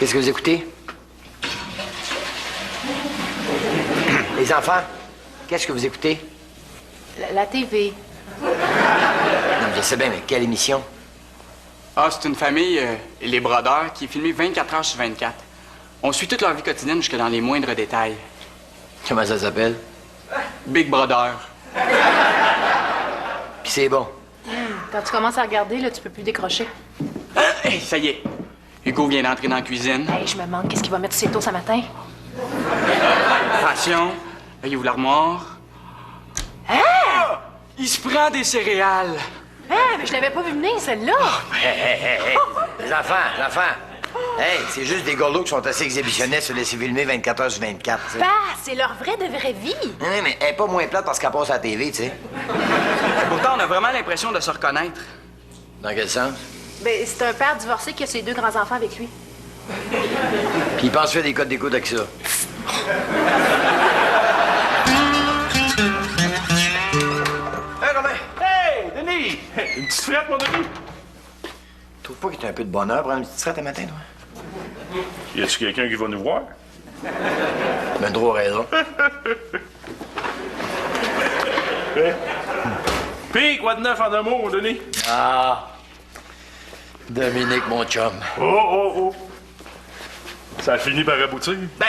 Qu'est-ce que vous écoutez? Les enfants, qu'est-ce que vous écoutez? La TV. Non, je sais bien, mais quelle émission? Ah, c'est une famille, les Brodeurs, qui est filmée 24 heures sur 24. On suit toute leur vie quotidienne jusque dans les moindres détails. Comment ça s'appelle? Big Brother. Puis c'est bon. Quand tu commences à regarder, là, tu peux plus décrocher. Hey, ça y est. Hugo vient d'entrer dans la cuisine. Hey, je me demande qu'est-ce qu'il va mettre sur ses toasts ce matin. Attention, là, il ouvre l'armoire. Ah! Il se prend des céréales. Ah, mais je l'avais pas vu venir, celle-là. Hey. Les enfants. Hey, c'est juste des gorlots qui sont assez exhibitionnistes se laisser filmer 24 heures sur 24, tu sais. Bah, c'est leur vraie vie. Non, mais elle est pas moins plate parce qu'elle passe à la TV, tu sais. Pourtant, on a vraiment l'impression de se reconnaître. Dans quel sens? Ben, c'est un père divorcé qui a ses 2 grands-enfants avec lui. Puis il pense faire des codes d'écoute avec ça. Hey, Romain! Hey, Denis! Une petite frette, mon Denis? Tu trouves pas qu'il y a un peu de bonheur pour une petite traite à matin, toi? Y a-tu quelqu'un qui va nous voir? Ben, trop raison. Pis, quoi de neuf en un mot, mon Denis? Ah! Dominique, mon chum. Oh! Ça a fini par aboutir? Ben,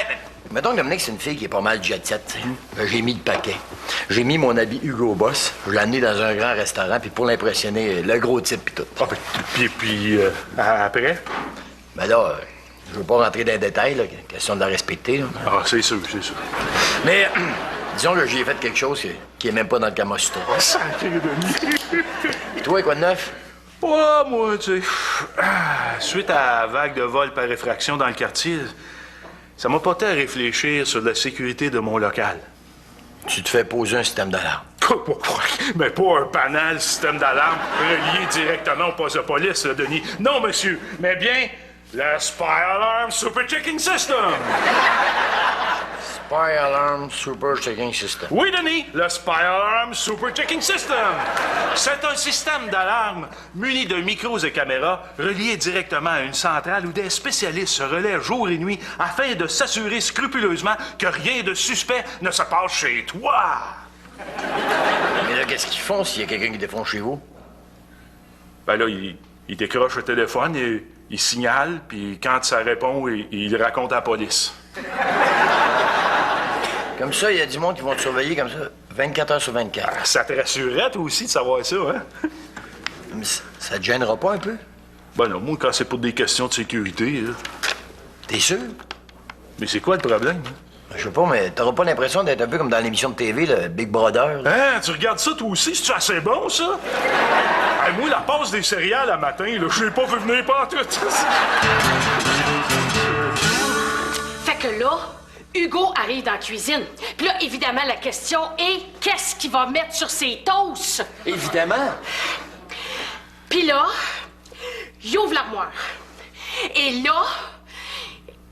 mettons que Dominique, c'est une fille qui est pas mal jet-set, tu sais. Ben, j'ai mis le paquet. J'ai mis mon habit Hugo Boss. Je l'ai amené dans un grand restaurant, puis pour l'impressionner, le gros type, puis tout. Ah, puis après? Ben là, je veux pas rentrer dans les détails, là. Question de la respecter, là. Ah, c'est sûr. Mais, disons que j'ai fait quelque chose qui est même pas dans le Kama Sutra. Sacré Denis! Et toi, quoi de neuf? Ouais, moi, tu sais, suite à la vague de vols par effraction dans le quartier, ça m'a porté à réfléchir sur la sécurité de mon local. Tu te fais poser un système d'alarme. Mais pas un banal système d'alarme relié directement au poste de police, là, Denis. Non, monsieur, mais bien le Spy Alarm Super Checking System. Spy Alarm Super Checking System. Oui, Denis, le Spy Alarm Super Checking System. C'est un système d'alarme muni de micros et caméras reliés directement à une centrale où des spécialistes se relaient jour et nuit afin de s'assurer scrupuleusement que rien de suspect ne se passe chez toi. Mais là, qu'est-ce qu'ils font s'il y a quelqu'un qui défonce chez vous? Ben là, il décroche le téléphone et il signale, puis quand ça répond, il raconte à la police. Comme ça, il y a du monde qui vont te surveiller comme ça, 24 heures sur 24. Ça te rassurerait, toi aussi, de savoir ça, hein? Mais ça te gênera pas un peu? Ben non, moi, quand c'est pour des questions de sécurité, là. T'es sûr? Mais c'est quoi le problème? Hein? Je sais pas, mais t'auras pas l'impression d'être un peu comme dans l'émission de TV, le Big Brother? Là? Hein? Tu regardes ça, toi aussi? C'est-tu assez bon, ça? Hey, moi, la passe des céréales à matin, là, je l'ai pas vu venir pas en tout. Fait que là, Hugo arrive dans la cuisine. Puis là, évidemment, la question est qu'est-ce qu'il va mettre sur ses toasts? Évidemment. Puis là, il ouvre l'armoire. Et là...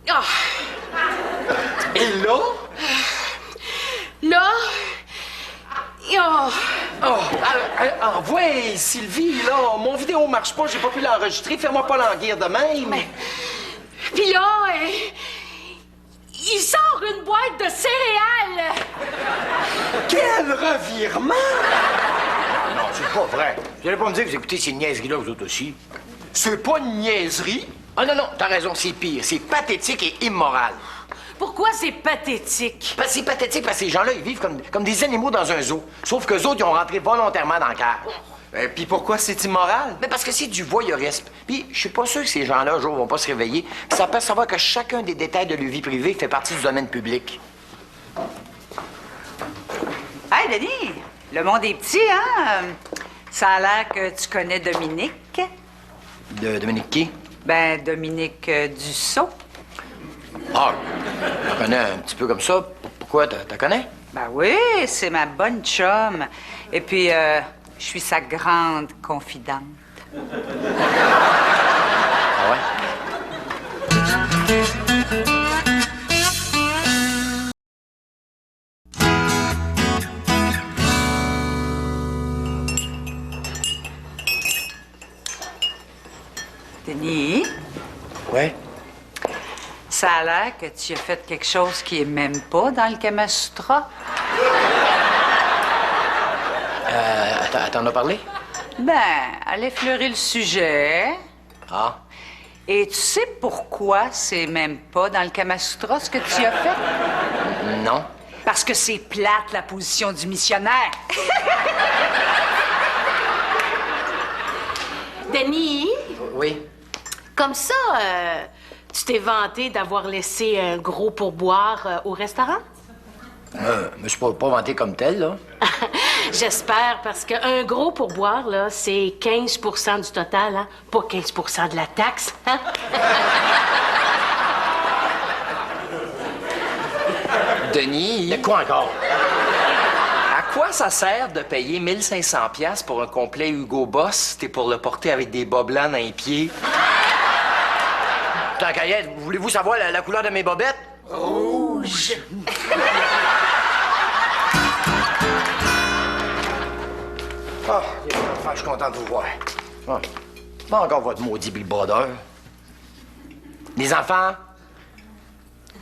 Ah! Et là? Là... Oh! Envoie, Sylvie, là. Mon vidéo marche pas, j'ai pas pu l'enregistrer. Fais-moi pas languir de même. Puis là, il sort une boîte de céréales! Quel revirement! Non, c'est pas vrai. Vous allez pas me dire que vous écoutez ces niaiseries-là, vous autres aussi. C'est pas une niaiserie. Ah non, t'as raison, c'est pire. C'est pathétique et immoral. Pourquoi c'est pathétique? C'est pathétique parce que ces gens-là, ils vivent comme des animaux dans un zoo. Sauf qu'eux autres, ils ont rentré volontairement dans le cage. Puis pourquoi c'est immoral? Mais parce que c'est du voyeurisme. Puis je suis pas sûr que ces gens-là, un jour, vont pas se réveiller puis s'apercevoir que chacun des détails de leur vie privée fait partie du domaine public. Hey, Denis, le monde est petit, hein? Ça a l'air que tu connais Dominique. Dominique qui? Ben, Dominique Dussault. Ah, je la connais un petit peu comme ça. Pourquoi? T'as connais? Ben oui, c'est ma bonne chum. Et puis, je suis sa grande confidente. Ah ouais? Denis, Ouais? Ça a l'air que tu as fait quelque chose qui est même pas dans le Kama Sutra. T'en as parlé? Ben, elle effleurer le sujet. Ah. Et tu sais pourquoi c'est même pas dans le Kama Sutra ce que tu as fait? Non. Parce que c'est plate, la position du missionnaire. Denis, Oui. comme ça, tu t'es vanté d'avoir laissé un gros pourboire au restaurant? Je me suis pas vanté comme tel, là. J'espère, parce qu'un gros pourboire, là, c'est 15 du total, hein? Pas 15 de la taxe, hein? Denis, De quoi encore? à quoi ça sert de payer 1500 pièces pour un complet Hugo Boss si t'es pour le porter avec des bas blancs dans les pieds? Tant qu'à y être, voulez-vous savoir la couleur de mes bobettes? Rouge. Ah, les enfants, je suis content de vous voir. Ah. Pas encore votre maudit Big Brother. Les enfants?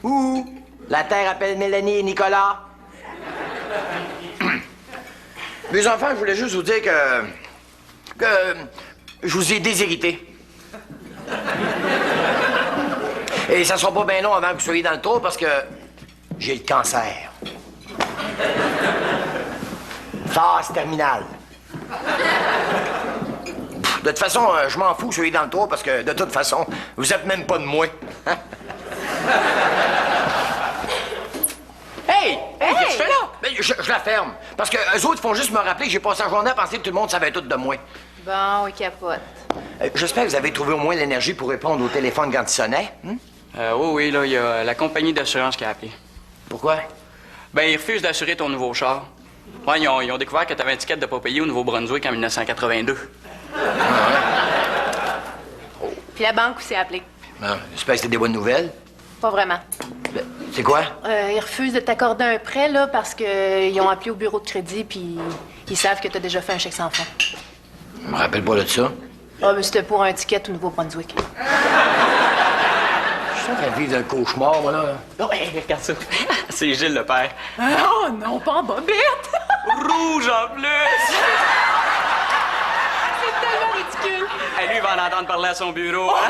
Ouh! La Terre appelle Mélanie et Nicolas. Les enfants, je voulais juste vous dire que je vous ai déshérité. Et ça sera pas bien long avant que vous soyez dans le trou parce que j'ai le cancer. Phase terminale. De toute façon, je m'en fous que vous soyez dans le trou parce que, de toute façon, vous êtes même pas de moi. Hey! Hey! Qu'est-ce que tu fais là? Ben, je la ferme. Parce que eux autres font juste me rappeler que j'ai passé la journée à penser que tout le monde savait tout de moi. Bon, oui, capote. J'espère que vous avez trouvé au moins l'énergie pour répondre au téléphone quand il sonnait. Oui, là, il y a la compagnie d'assurance qui a appelé. Pourquoi? Ben, ils refusent d'assurer ton nouveau char. Ouais, ils ont découvert que t'avais un ticket de pas payer au Nouveau-Brunswick en 1982. Puis la banque aussi a appelé. Ah, j'espère que c'était des bonnes nouvelles. Pas vraiment. Ben, c'est quoi? Ils refusent de t'accorder un prêt, là, parce qu'ils ont appelé au bureau de crédit, puis ils savent que t'as déjà fait un chèque sans fond. Je me rappelle pas de ça. Ah, mais c'était pour un ticket au Nouveau-Brunswick. Je suis en train de vivre un cauchemar, moi, là. Oh, hey, regarde ça. C'est Gilles le père. Oh non, pas en bobette! Rouge en plus! C'est tellement ridicule! Hey, lui, il va en entendre parler à son bureau. Hein?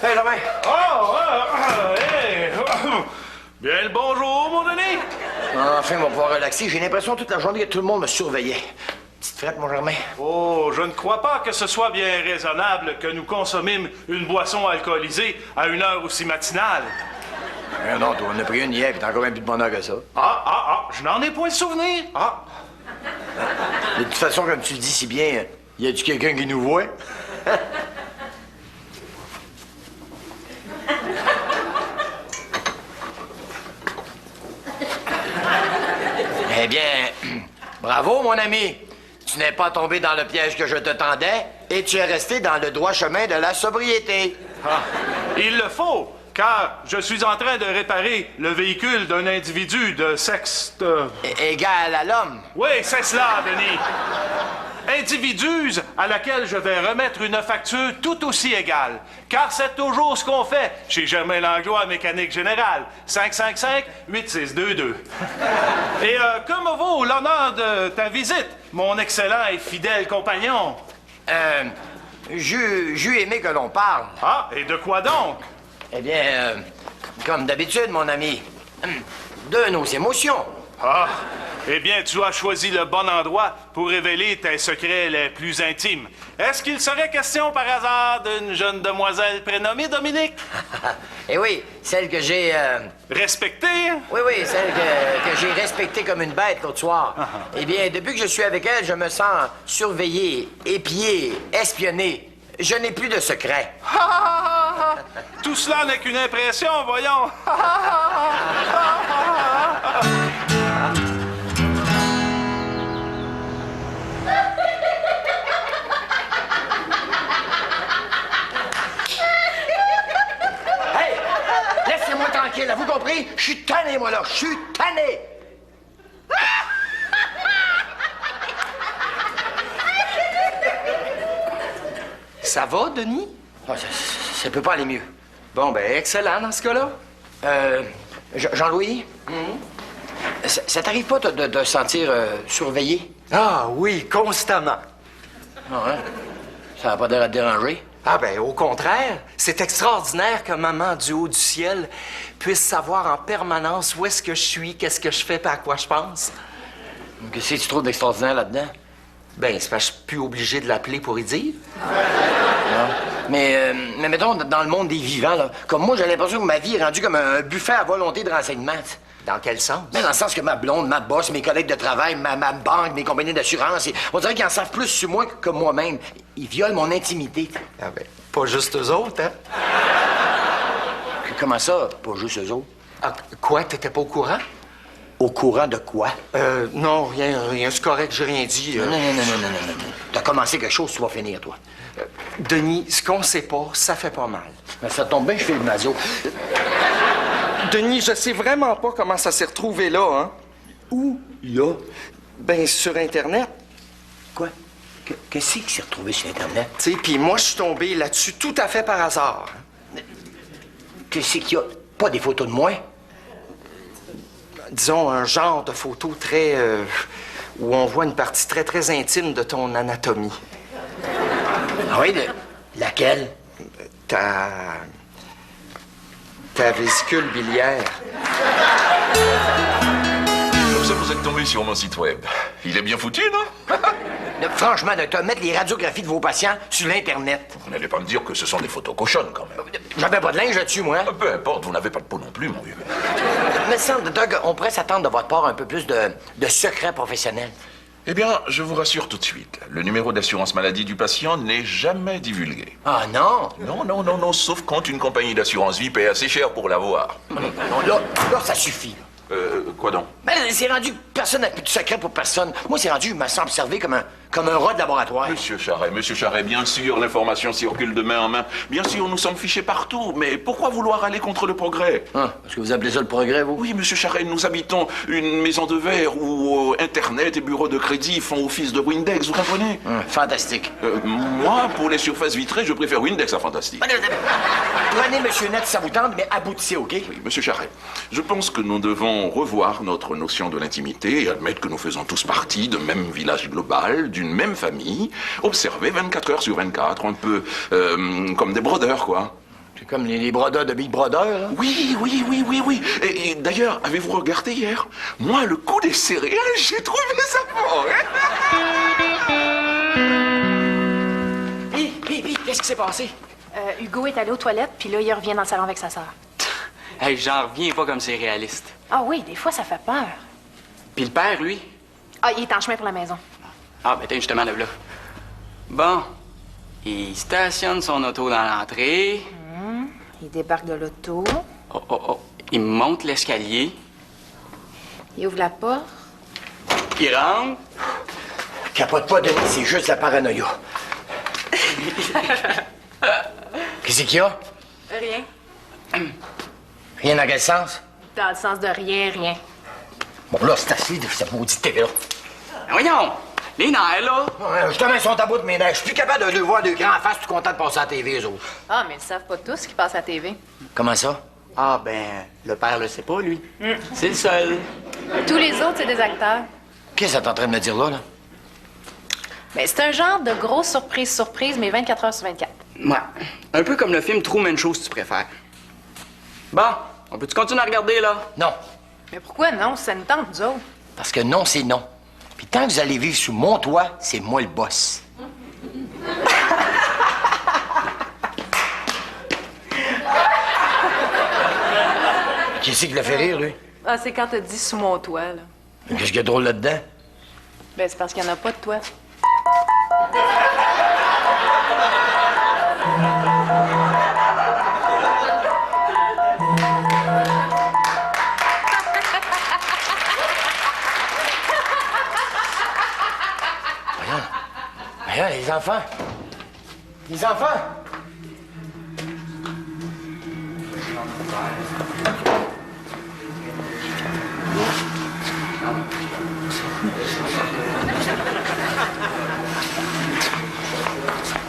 Hey, Romain! Hey! Bien le bonjour, mon Denis! Enfin, on va pouvoir relaxer. J'ai l'impression toute la journée que tout le monde me surveillait. Petite frette, mon Germain. Oh, je ne crois pas que ce soit bien raisonnable que nous consommîmes une boisson alcoolisée à une heure aussi matinale. Non, toi, on a pris une hier, puis t'as encore même plus de bonheur que ça. Je n'en ai point de souvenir. De toute façon, comme tu le dis si bien, y a-tu quelqu'un qui nous voit? Eh bien, bravo, mon ami. Tu n'es pas tombé dans le piège que je te tendais et tu es resté dans le droit chemin de la sobriété. Il le faut, car je suis en train de réparer le véhicule d'un individu de sexe... Égal à l'homme. Oui, c'est cela, Denis. Individus à laquelle je vais remettre une facture tout aussi égale. Car c'est toujours ce qu'on fait chez Germain Langlois, Mécanique Générale. 555-8622. Et comme vaut l'honneur de ta visite, mon excellent et fidèle compagnon? J'eus aimé que l'on parle. Ah, et de quoi donc? Eh bien, comme d'habitude, mon ami, de nos émotions. Ah, eh bien, tu as choisi le bon endroit pour révéler tes secrets les plus intimes. Est-ce qu'il serait question par hasard d'une jeune demoiselle prénommée Dominique? Eh oui, celle que j'ai... Respectée? Oui, celle que j'ai respectée comme une bête l'autre soir. Eh bien, depuis que je suis avec elle, je me sens surveillé, épié, espionné. Je n'ai plus de secret. Tout cela n'est qu'une impression, voyons. Hey! Laissez-moi tranquille, avez-vous compris? Je suis tanné, moi, là. Je suis tanné. Ça va, Denis? Ah, ça peut pas aller mieux. Bon, ben, excellent dans ce cas-là. Jean-Louis? Ça t'arrive pas de te sentir surveillé? Ah oui, constamment. Ah, hein? Ça va pas l'air à te déranger? Ah ben, au contraire, c'est extraordinaire que maman du haut du ciel puisse savoir en permanence où est-ce que je suis, qu'est-ce que je fais, pas à quoi je pense. Qu'est-ce que tu trouves d'extraordinaire là-dedans? Ben, c'est parce que je suis plus obligé de l'appeler pour y dire. Mais mettons, dans le monde des vivants, là, comme moi, j'ai l'impression que ma vie est rendue comme un buffet à volonté de renseignement. Dans quel sens? Mais dans le sens que ma blonde, ma boss, mes collègues de travail, ma banque, mes compagnies d'assurance, on dirait qu'ils en savent plus sur moi que moi-même. Ils violent mon intimité. Ah ben, pas juste eux autres, hein? Comment ça, pas juste eux autres? Ah, quoi, t'étais pas au courant? Au courant de quoi? Non, rien, c'est correct, j'ai rien dit. Non. T'as commencé quelque chose, tu vas finir, toi. Denis, ce qu'on sait pas, ça fait pas mal. Ben, ça tombe bien, je fais le maso. Denis, je sais vraiment pas comment ça s'est retrouvé là, hein? Où? Là? Ben, sur Internet. Quoi? Qu'est-ce qui s'est retrouvé sur Internet? Tu sais, puis moi, je suis tombé là-dessus tout à fait par hasard. Qu'est-ce qu'il y a? Pas des photos de moi? Disons, un genre de photo très... où on voit une partie très, très intime de ton anatomie. Ah oui, laquelle? Ta vésicule biliaire. Comme ça, vous êtes tombé sur mon site web. Il est bien foutu, non? Franchement, docteur, mettre les radiographies de vos patients sur l'Internet. Vous n'allez pas me dire que ce sont des photos cochonnes, quand même. J'avais pas de linge là-dessus, moi. Peu importe, vous n'avez pas de peau non plus, mon vieux. Mais semble, docteur, on pourrait s'attendre de votre part un peu plus de secret professionnel. Eh bien, je vous rassure tout de suite. Le numéro d'assurance maladie du patient n'est jamais divulgué. Ah non? Non, sauf quand une compagnie d'assurance vie paie assez cher pour l'avoir. Non, là, ça suffit. Quoi donc? Ben, c'est rendu que personne n'a plus de secret pour personne. Moi, c'est rendu, je me sens observé comme un rat de laboratoire. Monsieur Charret, bien sûr, l'information circule de main en main. Bien sûr, nous sommes fichés partout, mais pourquoi vouloir aller contre le progrès? Parce que vous appelez ça le progrès, vous? Oui, monsieur Charret, nous habitons une maison de verre où Internet et bureaux de crédit font office de Windex, vous comprenez? Fantastique. Moi, pour les surfaces vitrées, je préfère Windex à Fantastique. Prenez Monsieur Net si ça vous tente, mais aboutissez, OK? Oui, monsieur Charret, je pense que nous devons revoir notre notion de l'intimité et admettre que nous faisons tous partie d'un même village global, d'une même famille, observer 24 heures sur 24, un peu comme des brodeurs, quoi. C'est comme les brodeurs de Big Brother, là? Oui. Et d'ailleurs, avez-vous regardé hier? Moi, le coup des céréales, j'ai trouvé ça fort, Puis, qu'est-ce qui s'est passé? Hugo est allé aux toilettes, puis là, il revient dans le salon avec sa sœur. Hey, j'en reviens pas comme c'est réaliste. Ah oui, des fois, ça fait peur. Puis le père, lui? Ah, il est en chemin pour la maison. Ah, ben, t'es justement là. Bon, il stationne son auto dans l'entrée. Il débarque de l'auto. Oh. Il monte l'escalier. Il ouvre la porte. Il rentre. Capote pas, Denis, c'est juste la paranoïa. Qu'est-ce qu'il y a? Rien. Rien dans quel sens? Dans le sens de rien. Bon, là, c'est assez de cette maudite télé-là. Voyons, les nerfs, là. Ouais, justement, ils sont à bout de mes nerfs. Je suis plus capable de les voir de grands en face, tout content de passer à la TV, eux autres. Ah, mais ils savent pas tous ce qui passe à la TV. Comment ça? Ah, ben, le père le sait pas, lui. C'est le seul. Tous les autres, c'est des acteurs. Qu'est-ce que t'es en train de me dire là? Mais c'est un genre de grosse surprise, mais 24 heures sur 24. Ouais. Un peu comme le film Truman Show, si tu préfères. Bon, on peut-tu continuer à regarder, là? Non. Mais pourquoi non? Ça nous tente, nous autres. Parce que non, c'est non. Puis tant que vous allez vivre sous mon toit, c'est moi le boss. Qu'est-ce qui l'a fait rire, lui? Ah, c'est quand t'as dit sous mon toit, là. Qu'est-ce qu'il y a de drôle là-dedans? Ben, c'est parce qu'il n'y en a pas de toit. Voyons, les enfants. Les enfants!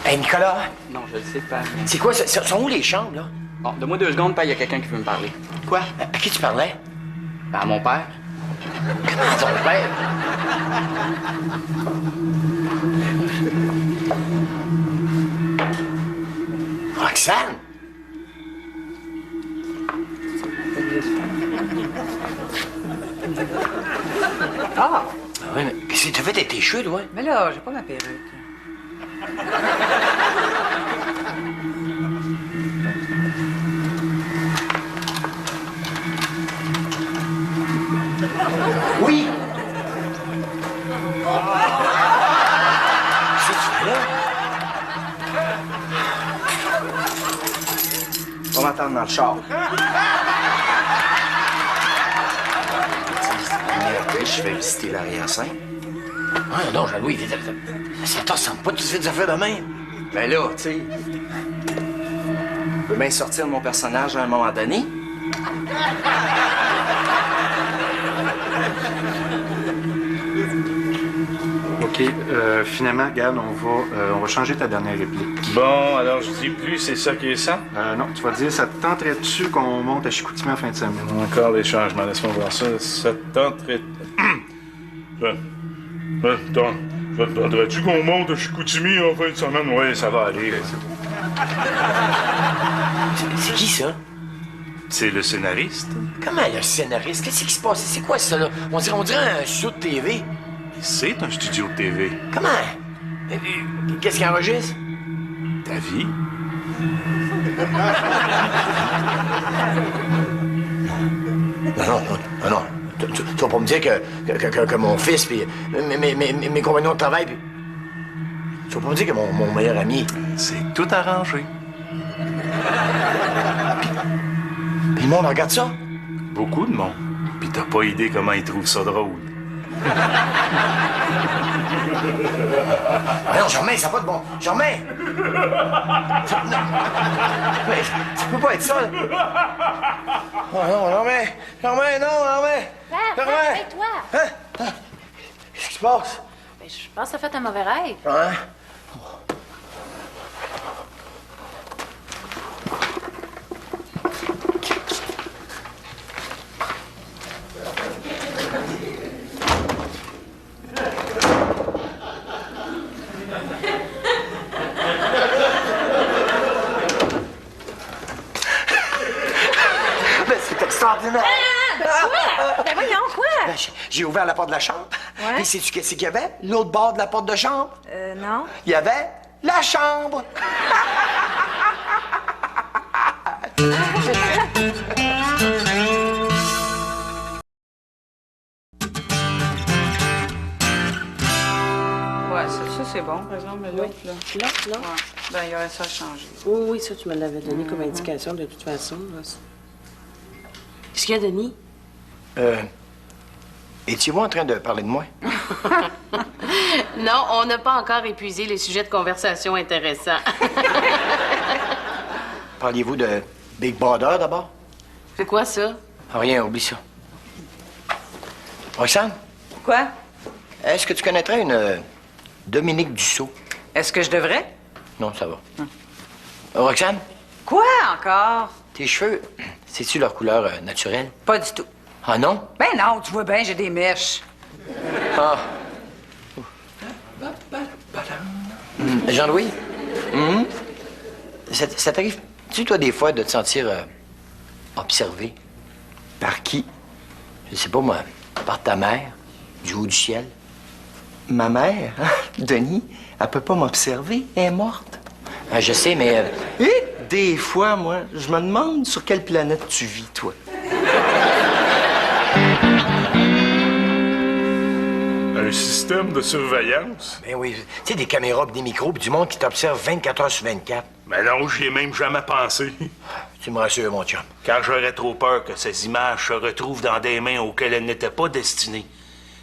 Hey, Nicolas, Non, je le sais pas. c'est quoi, sont où les chambres, là? Bon, donne-moi 2 secondes, il y a quelqu'un qui veut me parler. Quoi? À qui tu parlais? Ben, à mon père. Comment ton père? Roxane? Ah! Oui, mais qu'est-ce que t'as fait avec tes cheveux, toi? Mais là, j'ai pas ma perruque. Oui! Qu'est-ce que tu fais là? On va m'attendre dans le char. Je vais visiter l'arrière-scène. Ah non, Jean-Louis, ça te ressemble pas, tu fais des affaires de même. Ben là, tu sais, je peux bien sortir de mon personnage à un moment donné. OK, finalement, regarde, on va changer ta dernière réplique. Bon, alors je dis plus, c'est ça qui est ça? Non, tu vas dire, ça te tenterait-tu qu'on monte à Chicoutimi en fin de semaine? Encore des changements, laisse-moi voir ça. Ça te tenterait... Ça te tenterait-tu qu'on monte à Chicoutimi en fin de semaine? Oui, ça va aller. C'est qui, ça? C'est le scénariste. Comment, le scénariste? Qu'est-ce qui se passe? C'est quoi, ça, là? On dirait un show de TV. C'est un studio de TV. Comment? Qu'est-ce qu'il enregistre? Ta vie? Non. Tu vas pas me dire que mon fils, puis mes compagnons de travail, puis... Tu vas pas me dire que mon meilleur ami... C'est tout arrangé. Puis le monde regarde ça? Beaucoup de monde. Puis t'as pas idée comment ils trouvent ça drôle. Non, Germain, ça n'a pas de bon... Germain! Non. Mais ça peut pas être ça, là. Oh non, Germain! Germain, non, Germain! Germain! Réveille-toi! Hein? Qu'est-ce qui se passe? Ben, je pense que t'as fait un mauvais rêve. Hein? Ben, c'est extraordinaire! Quoi? Ben voyons, quoi? Ben, j'ai ouvert la porte de la chambre. Ouais. Et sais-tu qu'est-ce qu'il y avait? L'autre bord de la porte de chambre? Non. Il y avait la chambre. Ouais, ça c'est bon, par exemple, mais l'autre, là. Là, là. Ouais. Ben, il y aurait ça à changer. Oui, oui, ça, tu me l'avais donné comme indication de toute façon. Qu'est-ce qu'il y a, Denis? Étiez-vous en train de parler de moi? Non, on n'a pas encore épuisé les sujets de conversation intéressants. Parliez-vous de Big Brother d'abord? C'est quoi, ça? Ah, rien, oublie ça. Roxane, Quoi? est-ce que tu connaîtrais une Dominique Dussault? Est-ce que je devrais? Non, ça va. Roxane, Quoi encore? tes cheveux, c'est-tu leur couleur naturelle? Pas du tout. Ah non? Ben non, tu vois bien, j'ai des mèches. Ah. Jean-Louis? Ça t'arrive-tu, toi, des fois, de te sentir observé? Par qui? Je sais pas, moi, par ta mère, du haut du ciel? Ma mère? Denis, elle peut pas m'observer, elle est morte. Ah, je sais, mais... Et des fois, moi, je me demande sur quelle planète tu vis, toi. Un système de surveillance? Ben oui, tu sais, des caméras pis des micros pis du monde qui t'observe 24 heures sur 24. Mais non, j'y ai même jamais pensé. Tu me rassures, mon chum. Car j'aurais trop peur que ces images se retrouvent dans des mains auxquelles elles n'étaient pas destinées.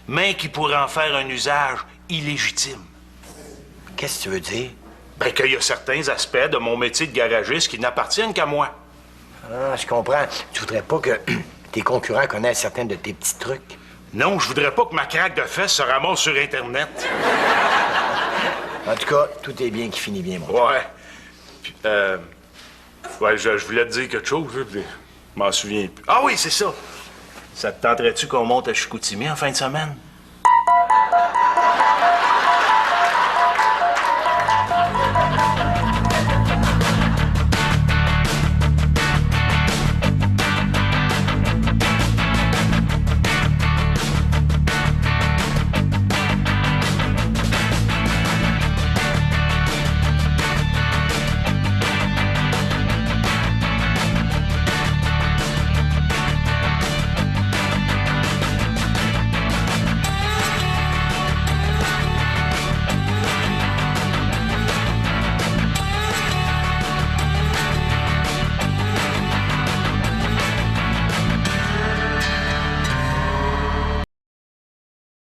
Mains qui pourraient en faire un usage illégitime. Qu'est-ce que tu veux dire? Ben, qu'il y a certains aspects de mon métier de garagiste qui n'appartiennent qu'à moi. Ah, je comprends. Tu voudrais pas que tes concurrents connaissent certains de tes petits trucs? Non, je voudrais pas que ma craque de fesses se ramasse sur Internet. En tout cas, tout est bien qui finit bien, mon Ouais. Puis, ouais, je voulais te dire quelque chose, là, puis je m'en souviens plus. Ah oui, c'est ça. Ça te tenterait-tu qu'on monte à Chicoutimi en fin de semaine?